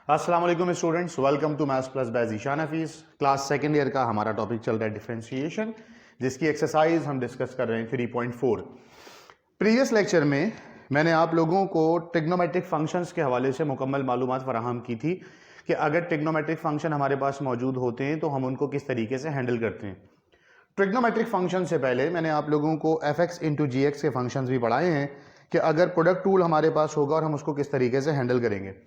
अस्सलाम वालेकुम students, welcome to maths plus by Zeeshan Hafeez. Class second year का हमारा टॉपिक चल रहा है डिफरेंशिएशन, जिसकी एक्सरसाइज हम डिस्कस कर रहे हैं 3.4। प्रीवियस लेक्चर में मैंने आप लोगों को ट्रिग्नोमेट्रिक फंक्शंस के हवाले से मुकम्मल मालूमात फराहम की थी कि अगर ट्रिग्नोमेट्रिक फंक्शन हमारे पास मौजूद होते हैं तो हम उनको किस तरीके से हैंडल करते हैं। ट्रिग्नोमेट्रिक फंक्शन से पहले मैंने आप लोगों को एफ एक्स इंटू जी एक्स के फंक्शंस भी पढ़ाए हैं कि अगर प्रोडक्ट टूल हमारे पास होगा और हम उसको किस तरीके से हैंडल करेंगे।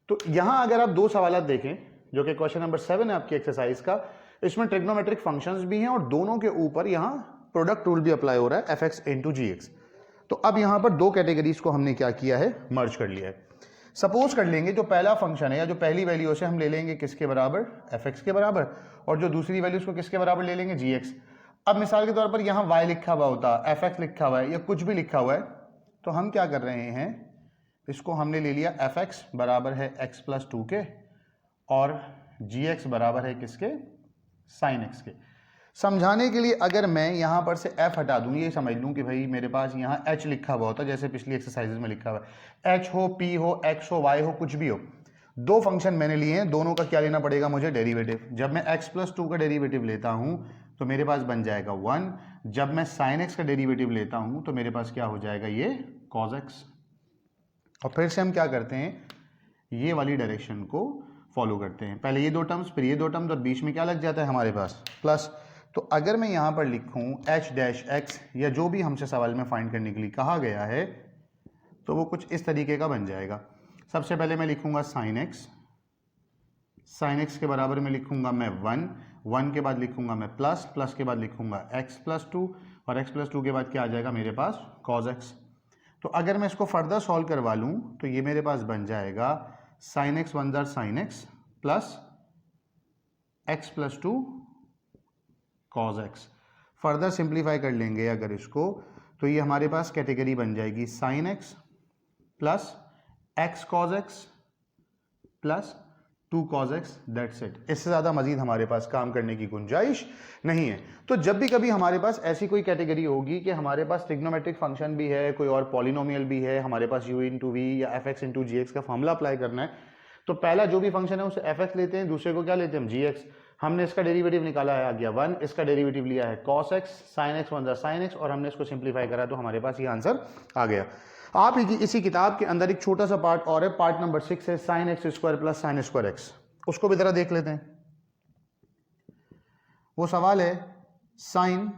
तो यहां अगर आप दो सवाल देखें जो कि क्वेश्चन नंबर 7 है आपकी एक्सरसाइज का, इसमें ट्रिग्नोमेट्रिक फंक्शंस भी हैं और दोनों के ऊपर यहां प्रोडक्ट रूल भी अप्लाई हो रहा है एफ एक्स इंटू जी एक्स। तो अब यहां पर दो कैटेगरीज को हमने क्या किया है, मर्ज कर लिया है। सपोज कर लेंगे जो पहला फंक्शन है या जो पहली वैल्यू से हम ले लेंगे किसके बराबर, एफ एक्स के बराबर, और जो दूसरी वैल्यू उसको किसके बराबर ले लेंगे, जी एक्स। अब मिसाल के तौर पर यहां वाई लिखा हुआ होता, एफ एक्स लिखा हुआ है या कुछ भी लिखा हुआ है, तो हम क्या कर रहे हैं, इसको हमने ले लिया एफ एक्स बराबर है एक्स प्लस 2 के और जी एक्स बराबर है किसके, साइन एक्स के। समझाने के लिए अगर मैं यहां पर से एफ हटा दूं, ये समझ लूं कि भाई मेरे पास यहां एच लिखा हुआ होता जैसे पिछली एक्सरसाइजेज में लिखा हुआ है, एच हो, पी हो, एक्स हो, वाई हो, कुछ भी हो। दो फंक्शन मैंने लिए हैं, दोनों का क्या लेना पड़ेगा मुझे, डेरिवेटिव। जब मैं एक्स प्लस 2 का डेरिवेटिव लेता हूं तो मेरे पास बन जाएगा 1। जब मैं साइन एक्स का डेरिवेटिव लेता हूं तो मेरे पास क्या हो जाएगा, ये कॉस एक्स। और फिर से हम क्या करते हैं, ये वाली डायरेक्शन को फॉलो करते हैं, पहले ये दो टर्म्स फिर ये दो टर्म्स और बीच में क्या लग जाता है हमारे पास, प्लस। तो अगर मैं यहां पर लिखूं एच डैश एक्स या जो भी हमसे सवाल में फाइंड करने के लिए कहा गया है, तो वो कुछ इस तरीके का बन जाएगा। सबसे पहले मैं लिखूंगा साइन एक्स, साइन एक्स के बराबर में लिखूंगा मैं 1, 1 के बाद लिखूंगा मैं प्लस, प्लस के बाद लिखूंगा एक्स प्लस 2 और एक्स प्लस 2 के बाद क्या आ जाएगा मेरे पास, कॉस एक्स। तो अगर मैं इसको फर्दर सॉल्व करवा लूं तो ये मेरे पास बन जाएगा sine x 1 sine x plus x plus 2 cos x. Further simplify कर लेंगे अगर इसको, तो ये हमारे पास कैटेगरी बन जाएगी sine x plus x cos x plus 2 cos x, that's it. इससे ज़्यादा मजीद हमारे पास काम करने की गुंजाइश नहीं है। तो जब भी कभी हमारे पास ऐसी कोई कैटेगरी होगी कि हमारे पास ट्रिग्नोमेट्रिक फंक्शन भी है, कोई और पॉलिनोमियल भी है, हमारे पास u इंटू वी या एफ एक्स इंटू जी एक्स का फॉर्मूला अप्लाई करना है, तो पहला जो भी फंक्शन है उसे एफ एक्स लेते हैं, दूसरे को क्या लेते हैं हम, जी एक्स। हमने इसका डेरिवेटिव निकाला है, आ गया 1, इसका डेरिवेटिव लिया है cos x, sine x 1 sine x, और हमने इसको सिंप्लीफाई करा तो हमारे पास ये आंसर आ गया। आप इसी किताब के अंदर एक छोटा सा पार्ट और है, पार्ट नंबर 6 है, sine x square plus sine square x, उसको भी जरा देख लेते हैं। वो सवाल है साइन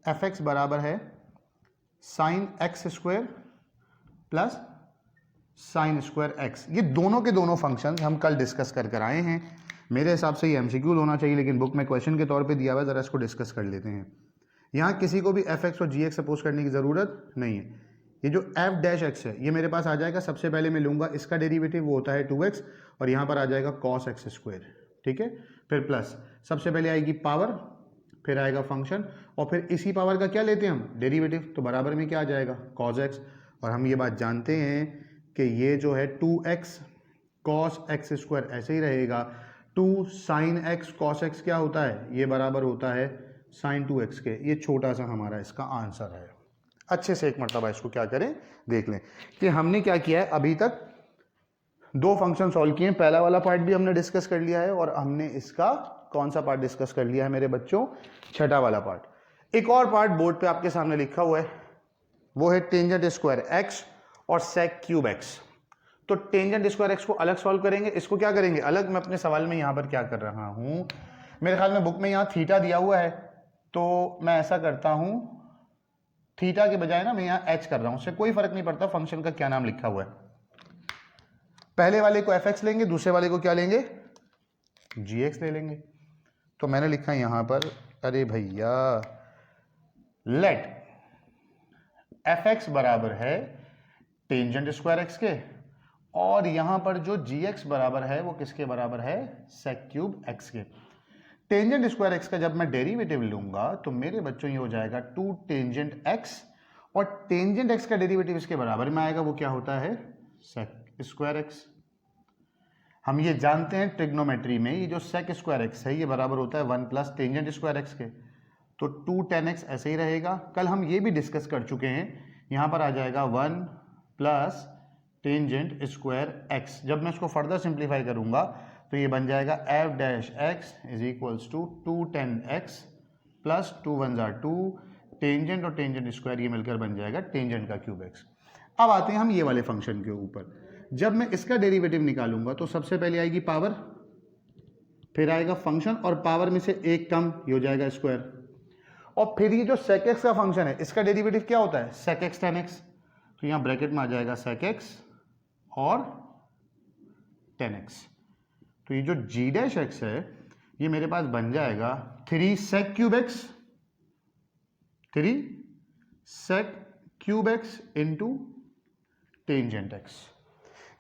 एफ एक्स बराबर है sine x square plus sine square x. ये दोनों के दोनों फंक्शन हम कल डिस्कस कर आए हैं। मेरे हिसाब से ये एमसीक्यू होना चाहिए, लेकिन बुक में क्वेश्चन के तौर पे दिया हुआ है, जरा इसको डिस्कस कर लेते हैं। यहां किसी को भी एफ एक्स और जी एक्स सपोज करने की जरूरत नहीं है। ये जो एफ डैश एक्स है ये मेरे पास आ जाएगा, सबसे पहले मैं लूंगा इसका डेरिवेटिव, वो होता है 2x, और यहां पर आ जाएगा कॉस एक्स स्क्वायर, ठीक है। फिर प्लस, सबसे पहले आएगी पावर, फिर आएगा फंक्शन, और फिर इसी पावर का क्या लेते हैं हम, डेरिवेटिव, तो बराबर में क्या आ जाएगा, कॉस एक्स। और हम ये बात जानते हैं कि ये जो है 2x कॉस एक्स स्क्वायर ऐसे ही रहेगा, 2 साइन एक्स कॉस एक्स क्या होता है, ये बराबर होता है साइन 2x के। ये छोटा सा हमारा इसका आंसर है। अच्छे से एक मरतबा इसको क्या करें, देख लें कि हमने क्या किया है। अभी तक दो फंक्शन सॉल्व किए हैं, पहला वाला पार्ट भी हमने डिस्कस कर लिया है, और हमने इसका कौन सा पार्ट डिस्कस कर लिया है मेरे बच्चों, छठा वाला पार्ट। एक और पार्ट बोर्ड पे आपके सामने लिखा हुआ है, वो है टेंजेंट स्क्वायर एक्स और सेक क्यूब एक्स। तो टेंजेंट स्क्वायर एक्स को अलग सॉल्व करेंगे, इसको क्या करेंगे अलग। मैं अपने सवाल में यहां पर क्या कर रहा हूं, मेरे ख्याल में बुक में यहां थीटा दिया हुआ है, तो मैं ऐसा करता हूं, थीटा के बजाय ना मैं यहां एच कर रहा हूं, उससे कोई फर्क नहीं पड़ता फंक्शन का क्या नाम लिखा हुआ है। पहले वाले को एफ एक्स लेंगे, दूसरे वाले को क्या लेंगे, जी एक्स ले लेंगे। तो मैंने लिखा यहां पर, अरे भैया, लेट एफ एक्स बराबर है टेंजेंट स्क्वायर एक्स के, और यहां पर जो जी एक्स बराबर है वो किसके बराबर है, सेक क्यूब एक्स के। टेंजेंट स्क्वायर एक्स का जब मैं डेरिवेटिव लूंगा तो मेरे बच्चों ये हो जाएगा 2 टेंजेंट एक्स, और टेंजेंट एक्स का डेरिवेटिव इसके बराबर में आएगा, वो क्या होता है, सेक स्क्वायर एक्स। हम ये जानते हैं ट्रिग्नोमेट्री में ये जो सेक स्क्वायर एक्स है ये बराबर होता है 1 प्लस टेंजेंट स्क्वायर एक्स के, तो 2 tan x ऐसे ही रहेगा। कल हम ये भी डिस्कस कर चुके हैं, यहां पर आ जाएगा 1 प्लस टेंजेंट स्क्वायर एक्स। जब मैं इसको फर्दर सिंप्लीफाई करूंगा तो ये बन जाएगा F dash X is equals to 210x plus 2 1 जार 2, टेंजेंट और टेंजेंट स्क्वायर ये मिलकर बन जाएगा टेंजेंट का क्यूब एक्स। अब आते हैं हम ये वाले फंक्शन के ऊपर। जब मैं इसका डेरिवेटिव निकालूंगा तो सबसे पहले आएगी पावर, फिर आएगा फंक्शन और पावर में से एक कम, ये हो जाएगा स्क्वायर। और फिर ये जो sec x का फंक्शन है इसका डेरिवेटिव क्या होता है, sec x tan x, तो यहां ब्रैकेट में आ जाएगा sec x और tan x। तो ये जो g डैश x है ये मेरे पास बन जाएगा 3 sec cube x, 3 sec cube x into tangent x।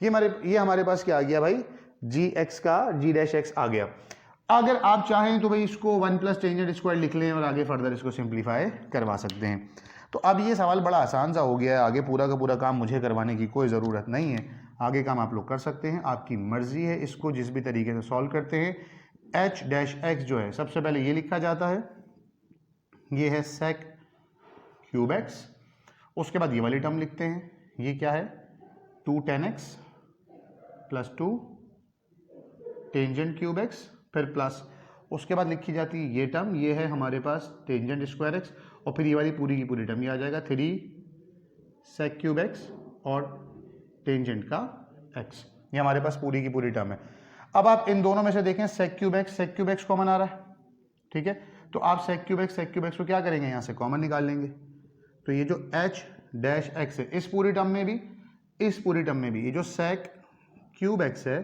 ये हमारे पास क्या आ गया भाई, जी एक्स का जी डैश एक्स आ गया। अगर आप चाहें तो भाई इसको 1 प्लस टेंजेंट स्क्वायर लिख लें और आगे फर्दर इसको सिंप्लीफाई करवा सकते हैं। तो अब ये सवाल बड़ा आसान सा हो गया है, आगे पूरा का पूरा काम मुझे करवाने की कोई ज़रूरत नहीं है, आगे काम आप लोग कर सकते हैं, आपकी मर्जी है इसको जिस भी तरीके से सॉल्व करते हैं। एच डैश एक्स जो है सबसे पहले ये लिखा जाता है, ये है सेक क्यूब एक्स, उसके बाद ये वाली टर्म लिखते हैं, ये क्या है 210x plus 2 tangent cube x, फिर प्लस उसके बाद लिखी जाती है ये टर्म, ये है हमारे पास टेंजेंट स्क्वायर एक्स, और फिर ये वाली पूरी की पूरी टर्म ये आ जाएगा 3 सेक क्यूब एक्स और टेंजेंट का एक्स, ये हमारे पास पूरी की पूरी टर्म है। अब आप इन दोनों में से देखें सेक क्यूब एक्स कॉमन आ रहा है, ठीक है, तो आप सेक क्यूब एक्स को क्या करेंगे, यहाँ से कॉमन निकाल लेंगे। तो ये जो एच डैश एक्स है इस पूरी टर्म में भी, इस पूरी टर्म में भी, ये जो सेक क्यूब एक्स है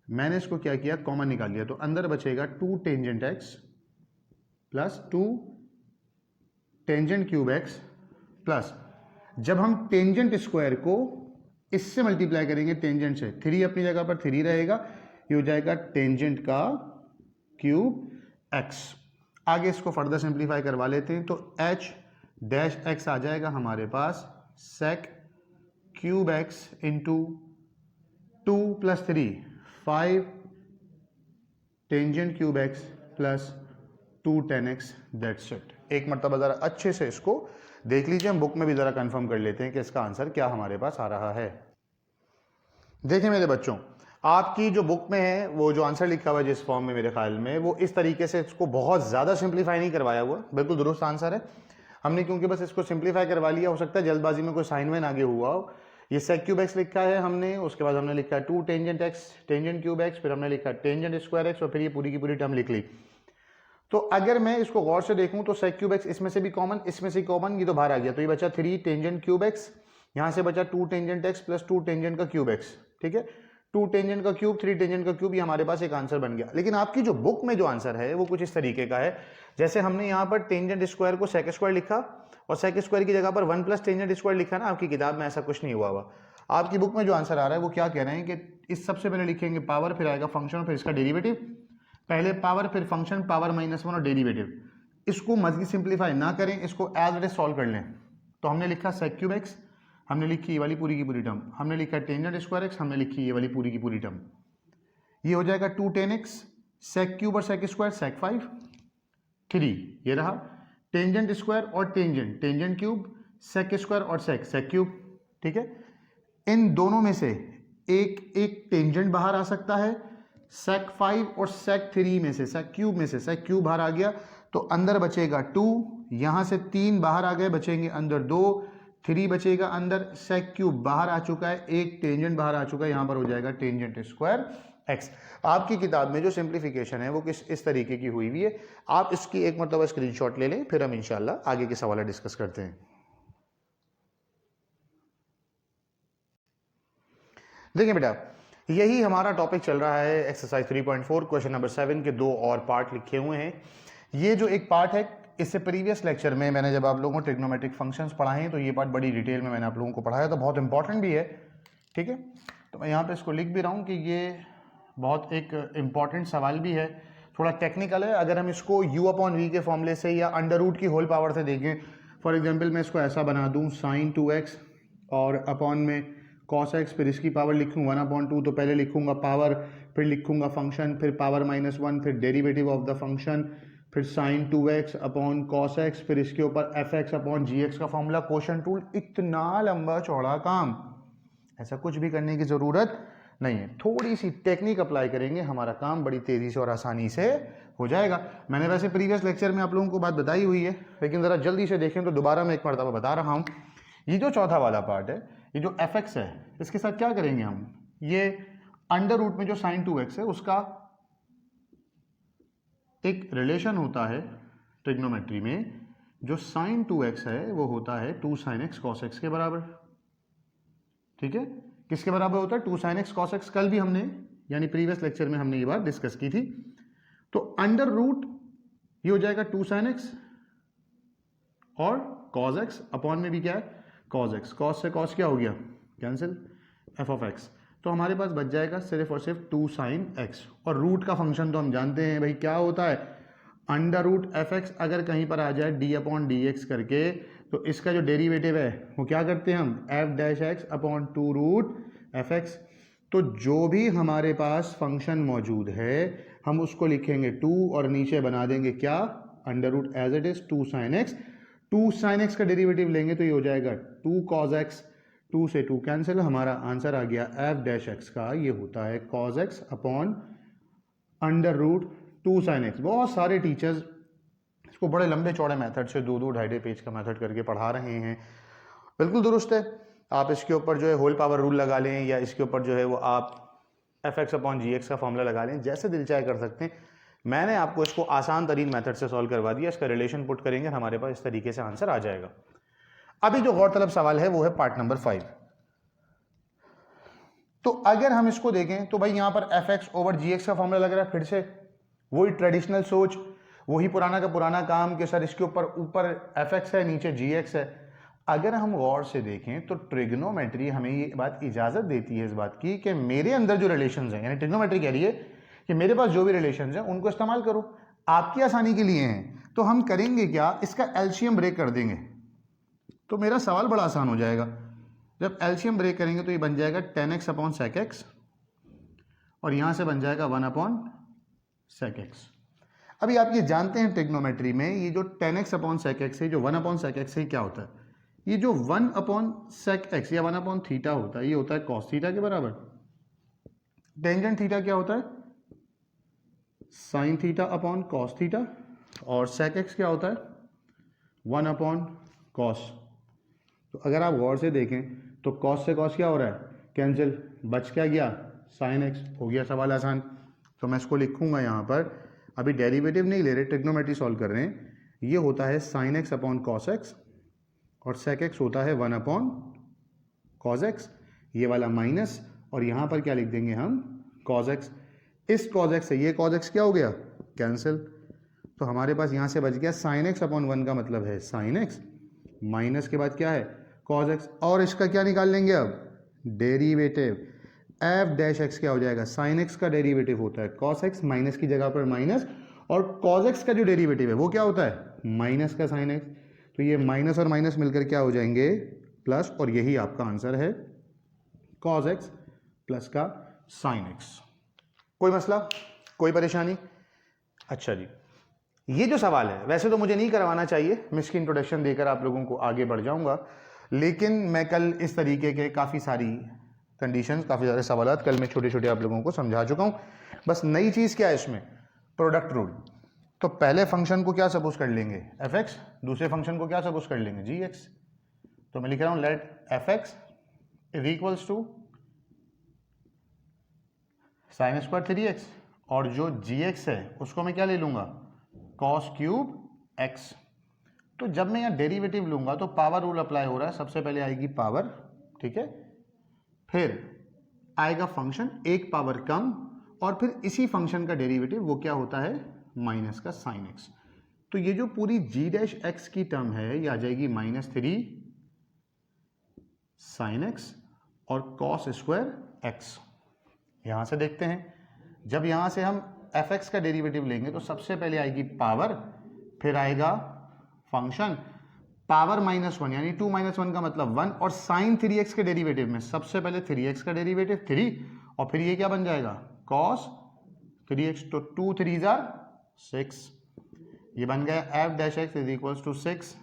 मैंने इसको क्या किया कॉमन निकाल लिया, तो अंदर बचेगा 2 tangent x plus 2 tangent cube x plus, जब हम टेंजेंट स्क्वायर को इससे मल्टीप्लाई करेंगे टेंजेंट से, 3 अपनी जगह पर 3 रहेगा, ये हो जाएगा टेंजेंट का क्यूब एक्स। आगे इसको फर्दर सिंप्लीफाई करवा लेते हैं, तो एच डैश एक्स आ जाएगा हमारे पास sec cube x into 2 plus 3 5 tangent cube x plus 2 10x, that's it. एक मरतबा ज़रा अच्छे से इसको देख लीजिए, हम बुक में भी ज़रा कंफर्म कर लेते हैं कि इसका आंसर क्या हमारे पास आ रहा है। देखिए मेरे बच्चों, आपकी जो बुक में है वो जो आंसर लिखा हुआ है जिस फॉर्म में, मेरे ख्याल में वो इस तरीके से इसको बहुत ज़्यादा सिंप्लीफाई नहीं करवाया हुआ, बिल्कुल दुरुस्त आंसर है। हमने क्योंकि बस इसको सिंप्लीफाई करवा लिया, हो सकता है जल्दबाजी में कोई साइन वाइन आगे हुआ हो। ये सेक क्यूब एक्स लिखा है हमने, उसके बाद हमने लिखा 2 tangent x tangent cube x, फिर हमने लिखा टेंजेंट स्क्वायर एक्स, और फिर ये पूरी की पूरी टर्म लिख ली। तो अगर मैं इसको गौर से देखूं तो सेक क्यूब एक्स इसमें से भी कॉमन, इसमें से कॉमन, ये तो बाहर आ गया, तो ये बचा 3 टेंजेंट क्यूब एक्स, यहाँ से बचा 2 टेंजेंट एक्स प्लस 2 टेंजेंट का क्यूब एक्स, ठीक है, 2 टेंजेंट का क्यूब 3 टेंजेंट का क्यूब, ये हमारे पास एक आंसर बन गया। लेकिन आपकी जो बुक में जो आंसर है वो कुछ इस तरीके का है, जैसे हमने यहाँ पर टेंजेंट स्क्वायर को सेक स्क्वायर लिखा और सेक स्क्वायर की जगह पर 1 प्लस टेंजेंट स्क्वायर लिखा ना, आपकी किताब में ऐसा कुछ नहीं हुआ हुआ। आपकी बुक में जो आंसर आ रहा है वो क्या कह रहे हैं कि इस सबसे पहले लिखेंगे पावर, फिर आएगा फंक्शन, फिर इसका डेरिवेटिव, पहले पावर फिर फंक्शन, पावर -1 और डेरिवेटिव। इसको मज़ीद सिंप्लीफाई ना करें, इसको एज इट इज सॉल्व कर लें। तो हमने लिखा सेक क्यूब एक्स, हमने लिखी ये वाली पूरी की पूरी टर्म, हमने लिखा टेंजेंट स्क्वायर एक्स, हमने लिखी ये वाली पूरी की पूरी टर्म, ये हो जाएगा 2 10x सेक क्यूब और सेक स्क्वायर सेक 5 3, ये रहा टेंजेंट स्क्वायर और tangent tangent cube sec square और सेक सेक क्यूब, ठीक है। इन दोनों में से एक एक टेंजेंट बाहर आ सकता है, सेक 5 और सेक 3 में से सेक क्यूब में से सेक क्यूब बाहर आ गया, तो अंदर बचेगा 2, यहाँ से 3 बाहर आ गए, बचेंगे अंदर 2, 3 बचेगा अंदर, सेक क्यूब बाहर आ चुका है, एक टेंजेंट बाहर आ चुका है, यहाँ पर हो जाएगा टेंजेंट स्क्वायर एक्स। आपकी किताब में जो सिंप्लीफिकेशन है वो इस तरीके की हुई है। आप इसकी एक मरतबा स्क्रीनशॉट ले लें, फिर हम इंशाल्लाह आगे के सवाल डिस्कस करते हैं। देखिए बेटा, यही हमारा टॉपिक चल रहा है, एक्सरसाइज 3.4 क्वेश्चन नंबर 7 के 2 और पार्ट लिखे हुए हैं। ये जो एक पार्ट है, इससे प्रीवियस लेक्चर में मैंने जब आप लोगों को ट्रिग्नोमेट्रिक फंक्शंस पढ़ाए हैं तो ये पार्ट बड़ी डिटेल में मैंने आप लोगों को पढ़ाया, तो बहुत इंपॉर्टेंट भी है, ठीक है। तो मैं यहाँ पे इसको लिख भी रहा हूँ कि ये बहुत एक इम्पॉर्टेंट सवाल भी है, थोड़ा टेक्निकल है। अगर हम इसको u/v के फॉर्मूले से या अंडर रूट की होल पावर से देखें, फॉर एग्जांपल मैं इसको ऐसा बना दूं sin 2x और अपॉन में cos x, फिर इसकी पावर लिखूँ 1/2, तो पहले लिखूंगा पावर, फिर लिखूंगा फंक्शन, फिर पावर -1, फिर डेरिवेटिव ऑफ द फंक्शन, फिर sin 2x upon cos x, फिर इसके ऊपर fx अपॉन gx का फॉर्मूला, क्वोशंट रूल, इतना लंबा चौड़ा काम। ऐसा कुछ भी करने की ज़रूरत नहीं है, थोड़ी सी टेक्निक अप्लाई करेंगे, हमारा काम बड़ी तेज़ी से और आसानी से हो जाएगा। मैंने वैसे प्रीवियस लेक्चर में आप लोगों को बात बताई हुई है, लेकिन ज़रा जल्दी से देखें तो दोबारा मैं एक मरतबा बता रहा हूँ। ये जो चौथा वाला पार्ट है, ये जो fx है, इसके साथ क्या करेंगे हम, ये अंडर रूट में जो sin 2x है उसका एक रिलेशन होता है ट्रिग्नोमेट्री में, जो sin 2x है वो होता है 2 sin x cos x के बराबर। ठीक है, किसके बराबर होता है, 2 sin x cos x। कल भी हमने यानी प्रीवियस लेक्चर में हमने ये बात डिस्कस की थी। तो अंडर रूट ये हो जाएगा 2 sin x और cos x, अपॉन में भी क्या है cos x, cos से cos क्या हो गया कैंसिल, f of x। तो हमारे पास बच जाएगा सिर्फ और सिर्फ 2 sin x, और रूट का फंक्शन तो हम जानते हैं भाई क्या होता है, अंडर रूट एफ एक्स अगर कहीं पर आ जाए डी अपॉन डी एक्स करके, तो इसका जो डेरिवेटिव है वो क्या करते हैं हम, F dash X upon 2 root F X. तो जो भी हमारे पास फंक्शन मौजूद है हम उसको लिखेंगे 2 और नीचे बना देंगे क्या, under root as it is 2 sin x। 2 sin x का डेरिवेटिव लेंगे तो ये हो जाएगा 2 cos x, 2 से 2 कैंसिल, हमारा आंसर आ गया एफ डैश एक्स का ये होता है cos x upon under root 2 sin x। बहुत सारे टीचर्स इसको बड़े लंबे चौड़े मेथड से 2-2 ढाई पेज का मेथड करके पढ़ा रहे हैं, बिल्कुल दुरुस्त है। आप इसके ऊपर जो है होल पावर रूल लगा लें, या इसके ऊपर जो है वो आप F X upon G X का फॉर्मूला लगा लें, जैसे दिल चाहे कर सकते हैं। मैंने आपको इसको आसान तरीन मेथड से सॉल्व करवा दिया, इसका रिलेशन पुट करेंगे हमारे पास इस तरीके से आंसर आ जाएगा। अभी जो गौरतलब सवाल है वो है पार्ट नंबर 5। तो अगर हम इसको देखें तो भाई यहाँ पर एफ एक्स ओवर जी एक्स का फॉर्मूला लग रहा है, फिर से वही ट्रेडिशनल सोच, वही पुराना का पुराना काम कि सर इसके ऊपर एफ एक्स है नीचे जी एक्स है। अगर हम गौर से देखें तो ट्रिग्नोमेट्री हमें ये बात इजाजत देती है इस बात की कि मेरे अंदर जो रिलेशंस हैं, यानी ट्रिग्नोमेट्री कह रही है कि मेरे पास जो भी रिलेशंस हैं उनको इस्तेमाल करो, आपकी आसानी के लिए हैं। तो हम करेंगे क्या, इसका एलसीएम ब्रेक कर देंगे, तो मेरा सवाल बड़ा आसान हो जाएगा। जब एलसीएम ब्रेक करेंगे तो ये बन जाएगा 10x अपॉन sec x, और यहां से बन जाएगा 1 अपॉन sec x। अभी आप ये जानते हैं ट्रिग्नोमेट्री में ये जो 10x अपॉन sec x है, जो 1 अपॉन sec x है, क्या होता है, ये जो 1 अपॉन sec x या 1 अपॉन थीटा होता है, ये होता है cos थीटा के बराबर। टेंजेंट थीटा क्या होता है, sin theta upon cos theta, और sec x क्या होता है 1 अपॉन cos। तो अगर आप गौर से देखें तो cos से cos क्या हो रहा है, कैंसिल, बच क्या गया sin x, हो गया सवाल आसान। तो मैं इसको लिखूंगा यहाँ पर, अभी डेरिवेटिव नहीं ले रहे, ट्रिग्नोमेट्री सॉल्व कर रहे हैं। ये होता है sin x upon cos x, और sec x होता है 1 अपॉन cos x, ये वाला माइनस, और यहाँ पर क्या लिख देंगे हम cos x। इस cos x से ये cos x क्या हो गया कैंसिल, तो हमारे पास यहाँ से बच गया sin x अपॉन 1 का मतलब है sin x, माइनस के बाद क्या है cos x, और इसका क्या निकाल लेंगे अब डेरिवेटिव, f डैश x क्या हो जाएगा, sin x का डेरिवेटिव होता है cos x, माइनस की जगह पर माइनस, और cos x का जो डेरिवेटिव है वो क्या होता है माइनस का sin x। तो ये माइनस और माइनस मिलकर क्या हो जाएंगे प्लस, और यही आपका आंसर है cos x प्लस का sin x। कोई मसला, कोई परेशानी? अच्छा जी, ये जो सवाल है वैसे तो मुझे नहीं करवाना चाहिए, मैं इसकी इंट्रोडक्शन देकर आप लोगों को आगे बढ़ जाऊंगा, लेकिन मैं कल इस तरीके के काफ़ी सारी कंडीशंस, काफ़ी सारे सवाल कल मैं छोटे छोटे आप लोगों को समझा चुका हूँ। बस नई चीज़ क्या है इसमें, प्रोडक्ट रूल। तो पहले फंक्शन को क्या सपोज कर लेंगे एफ एक्स, दूसरे फंक्शन को क्या सपोज कर लेंगे जी एक्स। तो मैं लिख रहा हूँ let F X is equals to sine square 3x, और जो जी एक्स है उसको मैं क्या ले लूँगा कॉस क्यूब एक्स। तो जब मैं यहाँ डेरिवेटिव लूंगा तो पावर रूल अप्लाई हो रहा है, सबसे पहले आएगी पावर, ठीक है, फिर आएगा फंक्शन एक पावर कम, और फिर इसी फंक्शन का डेरिवेटिव वो क्या होता है माइनस का साइन एक्स। तो ये जो पूरी जी डैश एक्स की टर्म है ये आ जाएगी -3 साइन एक्स और कॉस स्क्वायर एक्स। यहां से देखते हैं, जब यहां से हम एफ एक्स का डेरिवेटिव लेंगे तो सबसे पहले आएगी पावर, फिर आएगा फंक्शन, पावर -1 यानी 2 - 1 का मतलब 1, और साइन 3x के डेरिवेटिव में सबसे पहले 3x का डेरिवेटिव 3, और फिर ये क्या बन जाएगा cos 3x। तो 2 3 6, ये बन गया F dash X is equals to 6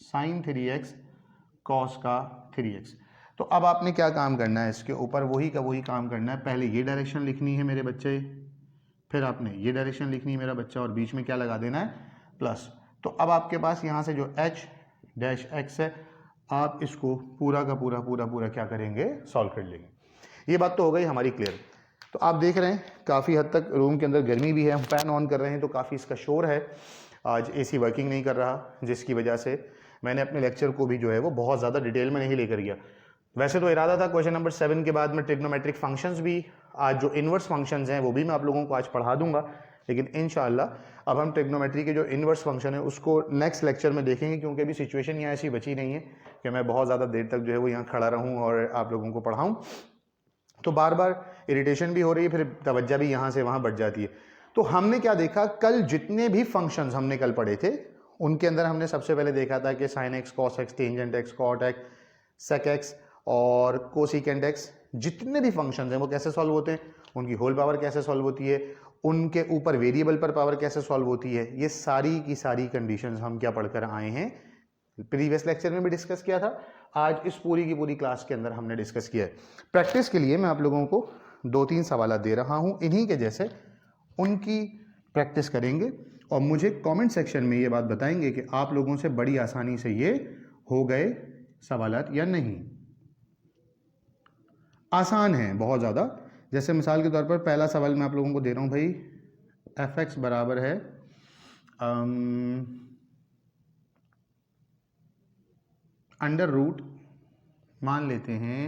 sine 3x cos का 3x। तो अब आपने क्या काम करना है, इसके ऊपर वही का वही काम करना है। पहले ये डायरेक्शन लिखनी है मेरे बच्चे, फिर आपने ये डायरेक्शन लिखनी है मेरा बच्चा, और बीच में क्या लगा देना है, प्लस। तो अब आपके पास यहाँ से जो h डैश x है, आप इसको पूरा का पूरा पूरा पूरा क्या करेंगे, सॉल्व कर लेंगे। ये बात तो हो गई हमारी क्लियर। तो आप देख रहे हैं काफ़ी हद तक रूम के अंदर गर्मी भी है, हम फैन ऑन कर रहे हैं तो काफ़ी इसका शोर है। आज एसी वर्किंग नहीं कर रहा, जिसकी वजह से मैंने अपने लेक्चर को भी जो है वो बहुत ज़्यादा डिटेल में नहीं लेकर गया। वैसे तो इरादा था क्वेश्चन नंबर 7 के बाद में ट्रिग्नोमेट्रिक फंक्शंस भी, आज जो इन्वर्स फंक्शंस हैं वो भी मैं आप लोगों को आज पढ़ा दूंगा, लेकिन इंशाल्लाह अब हम ट्रिग्नोमेट्री के जो इन्वर्स फंक्शन है उसको नेक्स्ट लेक्चर में देखेंगे, क्योंकि अभी सिचुएशन यहाँ ऐसी बची नहीं है कि मैं बहुत ज़्यादा देर तक जो है वो यहाँ खड़ा रहूँ और आप लोगों को पढ़ाऊँ। तो बार बार इरिटेशन भी हो रही है, फिर तवज्जो भी यहाँ से वहाँ बढ़ जाती है। तो हमने क्या देखा, कल जितने भी फंक्शंस हमने कल पढ़े थे उनके अंदर हमने सबसे पहले देखा था कि sine X, cos X, tangent X, cot X, sec X और कोसिकेंट एक्स, जितने भी फंक्शंस हैं वो कैसे सॉल्व होते हैं, उनकी होल पावर कैसे सॉल्व होती है, उनके ऊपर वेरिएबल पर पावर कैसे सॉल्व होती है। ये सारी की सारी कंडीशंस हम क्या पढ़कर आए हैं, प्रीवियस लेक्चर में भी डिस्कस किया था, आज इस पूरी की पूरी क्लास के अंदर हमने डिस्कस किया है। प्रैक्टिस के लिए मैं आप लोगों को 2-3 सवाल दे रहा हूं, इन्हीं के जैसे उनकी प्रैक्टिस करेंगे और मुझे कमेंट सेक्शन में ये बात बताएंगे कि आप लोगों से बड़ी आसानी से ये हो गए सवालात या नहीं। आसान है बहुत ज़्यादा। जैसे मिसाल के तौर पर पहला सवाल मैं आप लोगों को दे रहा हूं भाई, एफ एक्स बराबर है अंडर रूट, मान लेते हैं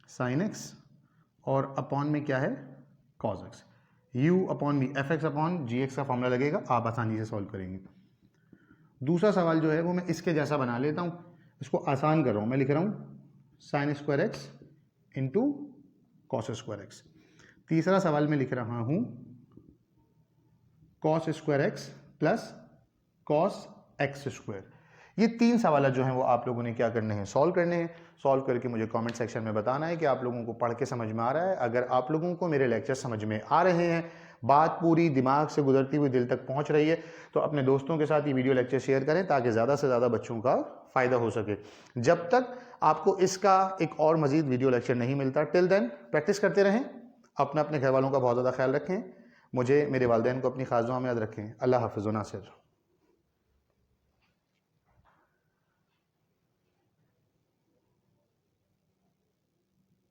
साइन एक्स, और अपॉन में क्या है, cos X. U upon B, F X upon G X का फॉर्मूला लगेगा, आप आसानी से सॉल्व करेंगे। दूसरा सवाल जो है वो मैं इसके जैसा बना लेता हूं, इसको आसान कर रहा हूं, मैं लिख रहा हूं sine square x into cos square x. तीसरा सवाल मैं लिख रहा हूं cos square x plus cos x square. ये 3 सवाल जो हैं वो आप लोगों ने क्या करने हैं, सॉल्व करने हैं। सॉल्व करके मुझे कमेंट सेक्शन में बताना है कि आप लोगों को पढ़ के समझ में आ रहा है। अगर आप लोगों को मेरे लेक्चर समझ में आ रहे हैं, बात पूरी दिमाग से गुजरती हुई दिल तक पहुंच रही है, तो अपने दोस्तों के साथ ये वीडियो लेक्चर शेयर करें ताकि ज़्यादा से ज़्यादा बच्चों का फ़ायदा हो सके। जब तक आपको इसका एक और मज़ीद वीडियो लेक्चर नहीं मिलता, टिल देन प्रैक्टिस करते रहें, अपने घर वालों का बहुत ज़्यादा ख्याल रखें, मुझे, मेरे वालिदैन को अपनी खास दुआ में याद रखें। अल्लाह हाफ़िज़ व नासिर।